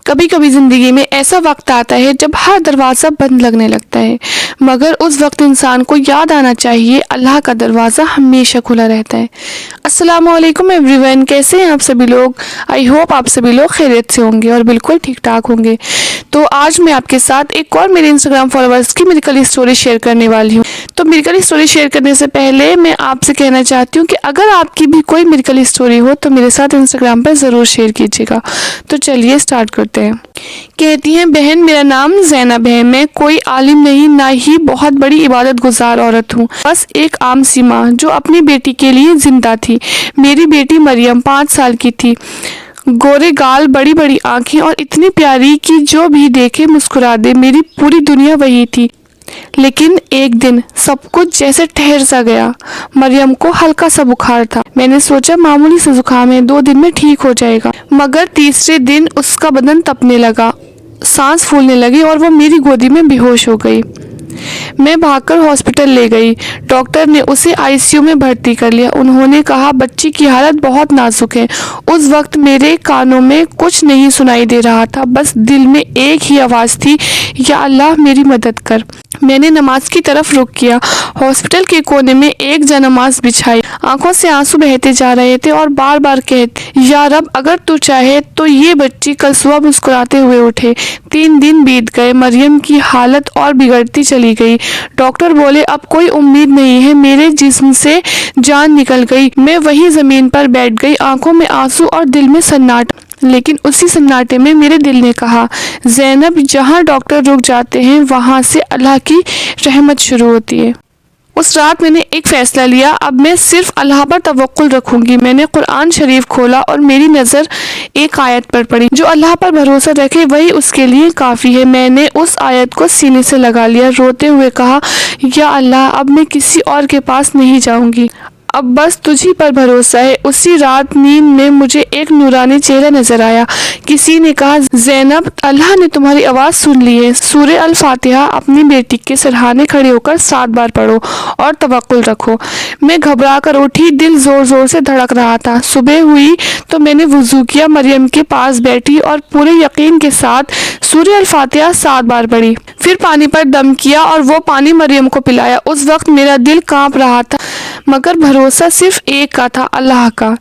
کبھی کبھی زندگی میں ایسا وقت آتا ہے جب ہر دروازہ بند لگنے لگتا ہے، مگر اس وقت انسان کو یاد آنا چاہیے اللہ کا دروازہ ہمیشہ کھلا رہتا ہے۔ السلام علیکم ایوری ون، کیسے ہیں آپ سبھی لوگ؟ آئی ہوپ آپ سبھی لوگ خیریت سے ہوں گے اور بالکل ٹھیک ٹھاک ہوں گے۔ تو آج میں آپ کے ساتھ ایک اور میرے انسٹاگرام فالوورز کی میریکل اسٹوری شیئر کرنے والی ہوں۔ تو میریکل اسٹوری شیئر کرنے سے پہلے میں آپ سے کہنا چاہتی ہوں کہ اگر آپ کی بھی کوئی میریکل اسٹوری ہو تو میرے ساتھ انسٹاگرام پر ضرور شیئر کیجیے گا۔ تو چلیے اسٹارٹ کرتے ہیں۔ کہتی ہیں، بہن میرا نام زینب ہے، میں کوئی عالم نہیں، نہ ہی بہت بڑی عبادت گزار عورت ہوں، بس ایک عام سی ماں جو اپنی بیٹی کے لیے زندہ تھی۔ میری بیٹی مریم 5 سال کی تھی، گورے گال، بڑی بڑی آنکھیں اور اتنی پیاری کہ جو بھی دیکھے مسکرا دے۔ میری پوری دنیا وہی تھی۔ لیکن ایک دن سب کچھ جیسے ٹھہر سا گیا۔ مریم کو ہلکا سا بخار تھا، میں نے سوچا معمولی سا زکام ہے، 2 دن میں ٹھیک ہو جائے گا، مگر تیسرے دن اس کا بدن تپنے لگا، سانس پھولنے لگی اور وہ میری گودی میں بے ہوش ہو گئی۔ میں بھاگ کر ہاسپٹل لے گئی، ڈاکٹر نے اسے ICU میں بھرتی کر لیا۔ انہوں نے کہا بچی کی حالت بہت نازک ہے۔ اس وقت میرے کانوں میں کچھ نہیں سنائی دے رہا تھا، بس دل میں ایک ہی آواز تھی، یا اللہ میری مدد کر۔ میں نے نماز کی طرف رخ کیا۔ ہاسپٹل کے کونے میں ایک جانماز بچھائی، آنکھوں سے آنسو بہتے جا رہے تھے اور بار بار کہتی، یا رب اگر تو چاہے تو یہ بچی کل صبح مسکراتے ہوئے اٹھے۔ 3 دن بیت گئے، مریم کی حالت اور بگڑتی چلی گئی۔ ڈاکٹر بولے اب کوئی امید نہیں ہے، میرے جسم سے جان نکل گئی۔ میں وہیں زمین پر بیٹھ گئی، آنکھوں میں آنسو اور دل میں سناٹا۔ لیکن اسی سناٹے میں میرے دل نے کہا، زینب جہاں ڈاکٹر رک جاتے ہیں وہاں سے اللہ کی رحمت شروع ہوتی ہے۔ اس رات میں نے ایک فیصلہ لیا، اب میں صرف اللہ پر توکل رکھوں گی۔ میں نے قرآن شریف کھولا اور میری نظر ایک آیت پر پڑی، جو اللہ پر بھروسہ رکھے وہی اس کے لیے کافی ہے۔ میں نے اس آیت کو سینے سے لگا لیا، روتے ہوئے کہا، یا اللہ اب میں کسی اور کے پاس نہیں جاؤں گی، اب بس تجھی پر بھروسہ ہے۔ اسی رات نیند میں مجھے ایک نورانی چہرہ نظر آیا۔ کسی نے کہا، زینب اللہ نے تمہاری آواز سن لی ہے، سورہ الفاتحہ اپنی بیٹی کے سرہانے کھڑے ہو کر 7 بار پڑھو اور توکل رکھو۔ میں گھبرا کر اٹھی، دل زور زور سے دھڑک رہا تھا۔ صبح ہوئی تو میں نے وضو کیا، مریم کے پاس بیٹھی اور پورے یقین کے ساتھ سورہ الفاتحہ 7 بار پڑھی، پھر پانی پر دم کیا اور وہ پانی مریم کو پلایا۔ اس وقت میرا دل کانپ رہا تھا، مگر بھروسہ صرف ایک کا تھا، اللہ کا۔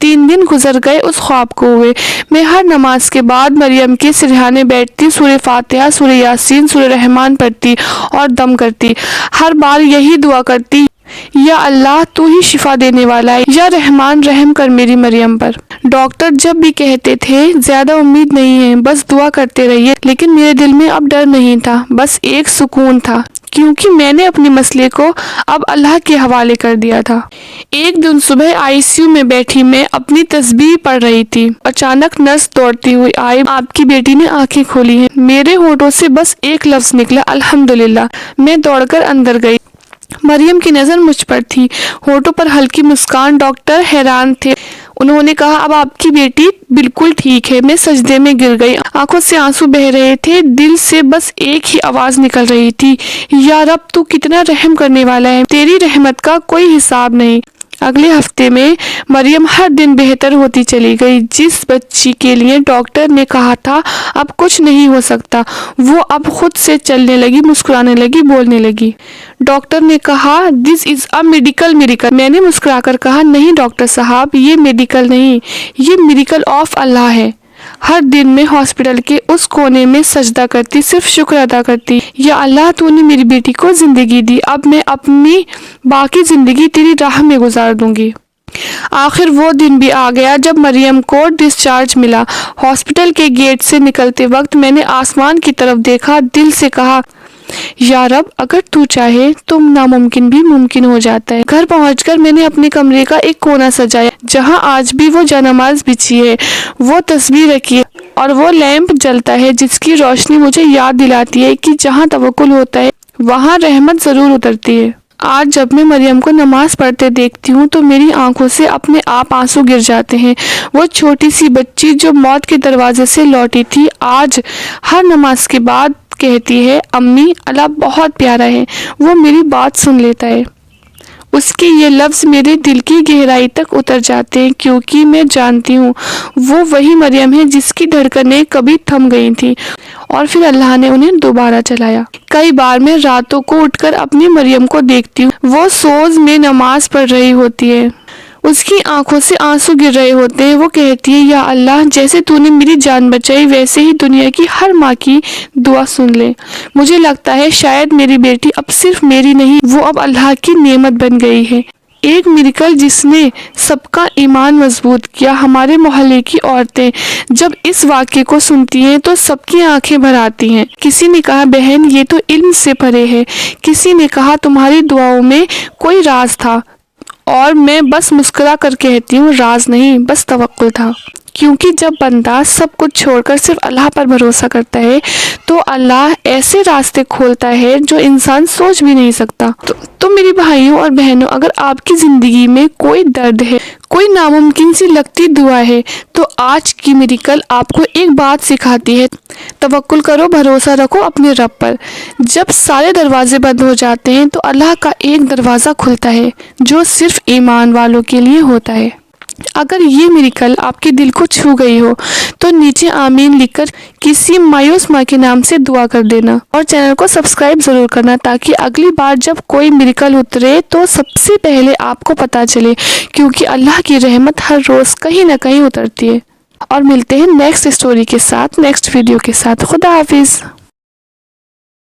3 دن گزر گئے اس خواب کو ہوئے۔ میں ہر نماز کے بعد مریم کے سرہانے بیٹھتی، سورہ فاتحہ، سورہ یاسین، سورہ رحمان پڑھتی اور دم کرتی۔ ہر بار یہی دعا کرتی، یا اللہ تو ہی شفا دینے والا ہے، یا رحمان رحم کر میری مریم پر۔ ڈاکٹر جب بھی کہتے تھے زیادہ امید نہیں ہے، بس دعا کرتے رہیے، لیکن میرے دل میں اب ڈر نہیں تھا، بس ایک سکون تھا، کیونکہ میں نے اپنے مسئلے کو اب اللہ کے حوالے کر دیا تھا۔ ایک دن صبح ICU میں بیٹھی میں اپنی تسبیح پڑھ رہی تھی، اچانک نرس دوڑتی ہوئی آئی، آپ کی بیٹی نے آنکھیں کھولی ہیں۔ میرے ہونٹوں سے بس ایک لفظ نکلا، الحمدللہ۔ میں دوڑ کر اندر گئی، مریم کی نظر مجھ پر تھی، ہونٹوں پر ہلکی مسکان۔ ڈاکٹر حیران تھے، انہوں نے کہا اب آپ کی بیٹی بالکل ٹھیک ہے۔ میں سجدے میں گر گئی، آنکھوں سے آنسو بہہ رہے تھے، دل سے بس ایک ہی آواز نکل رہی تھی، یا رب تو کتنا رحم کرنے والا ہے، تیری رحمت کا کوئی حساب نہیں۔ اگلے ہفتے میں مریم ہر دن بہتر ہوتی چلی گئی۔ جس بچی کے لیے ڈاکٹر نے کہا تھا اب کچھ نہیں ہو سکتا، وہ اب خود سے چلنے لگی، مسکرانے لگی، بولنے لگی۔ ڈاکٹر نے کہا دس از اے میڈیکل میریکل۔ میں نے مسکرا کر کہا نہیں ڈاکٹر صاحب، یہ میڈیکل نہیں، یہ میریکل آف اللہ ہے۔ ہر دن میں ہاسپٹل کے اس کونے میں سجدہ کرتی، صرف شکر ادا کرتی، یا اللہ تو نے میری بیٹی کو زندگی دی، اب میں اپنی باقی زندگی تیری راہ میں گزار دوں گی۔ آخر وہ دن بھی آ گیا جب مریم کو ڈسچارج ملا۔ ہاسپٹل کے گیٹ سے نکلتے وقت میں نے آسمان کی طرف دیکھا، دل سے کہا، یا رب اگر تو چاہے تو ناممکن بھی ممکن ہو جاتا ہے۔ گھر پہنچ کر میں نے اپنے کمرے کا ایک کونا سجایا، جہاں آج بھی وہ جانماز بچھی ہے، وہ تسبیح رکھی ہے اور وہ لیمپ جلتا ہے جس کی روشنی مجھے یاد دلاتی ہے کہ جہاں توکل ہوتا ہے وہاں رحمت ضرور اترتی ہے۔ آج جب میں مریم کو نماز پڑھتے دیکھتی ہوں تو میری آنکھوں سے اپنے آپ آنسو گر جاتے ہیں۔ وہ چھوٹی سی بچی جو موت کے دروازے سے لوٹی تھی، آج ہر نماز کے بعد کہتی ہے، امی اللہ بہت پیارا ہے، وہ میری بات سن لیتا ہے۔ اس کے یہ لفظ میرے دل کی گہرائی تک اتر جاتے ہیں، کیونکہ میں جانتی ہوں وہ وہی مریم ہے جس کی دھڑکنیں کبھی تھم گئی تھیں اور پھر اللہ نے انہیں دوبارہ چلایا۔ کئی بار میں راتوں کو اٹھ کر اپنی مریم کو دیکھتی ہوں، وہ سوز میں نماز پڑھ رہی ہوتی ہے، اس کی آنکھوں سے آنسو گر رہے ہوتے ہیں۔ وہ کہتی ہے، یا اللہ، جیسے تو نے میری جان بچائی ویسے ہی دنیا کی ہر ماں کی دعا سن لے۔ مجھے لگتا ہے شاید میری بیٹی اب صرف میری نہیں، وہ اب اللہ کی نعمت بن گئی ہے، ایک میریکل جس نے سب کا ایمان مضبوط کیا۔ ہمارے محلے کی عورتیں جب اس واقعے کو سنتی ہیں تو سب کی آنکھیں بھر آتی ہیں۔ کسی نے کہا، بہن یہ تو علم سے پرے ہے۔ کسی نے کہا، تمہاری دعاؤں میں کوئی راز تھا۔ اور میں بس مسکرا کر کہتی ہوں، راز نہیں، بس توکل تھا۔ کیونکہ جب بندہ سب کچھ چھوڑ کر صرف اللہ پر بھروسہ کرتا ہے تو اللہ ایسے راستے کھولتا ہے جو انسان سوچ بھی نہیں سکتا۔ تو میری بھائیوں اور بہنوں، اگر آپ کی زندگی میں کوئی درد ہے، کوئی ناممکن سی لگتی دعا ہے، تو آج کی میریکل آپ کو ایک بات سکھاتی ہے، توکل کرو، بھروسہ رکھو اپنے رب پر۔ جب سارے دروازے بند ہو جاتے ہیں تو اللہ کا ایک دروازہ کھلتا ہے جو صرف ایمان والوں کے لیے ہوتا ہے۔ اگر یہ میریکل آپ کے دل کو چھو گئی ہو تو نیچے آمین لکھ کر کسی مایوس ماں کے نام سے دعا کر دینا، اور چینل کو سبسکرائب ضرور کرنا تاکہ اگلی بار جب کوئی میریکل اترے تو سب سے پہلے آپ کو پتہ چلے، کیونکہ اللہ کی رحمت ہر روز کہیں نہ کہیں اترتی ہے۔ اور ملتے ہیں نیکسٹ اسٹوری کے ساتھ، نیکسٹ ویڈیو کے ساتھ۔ خدا حافظ۔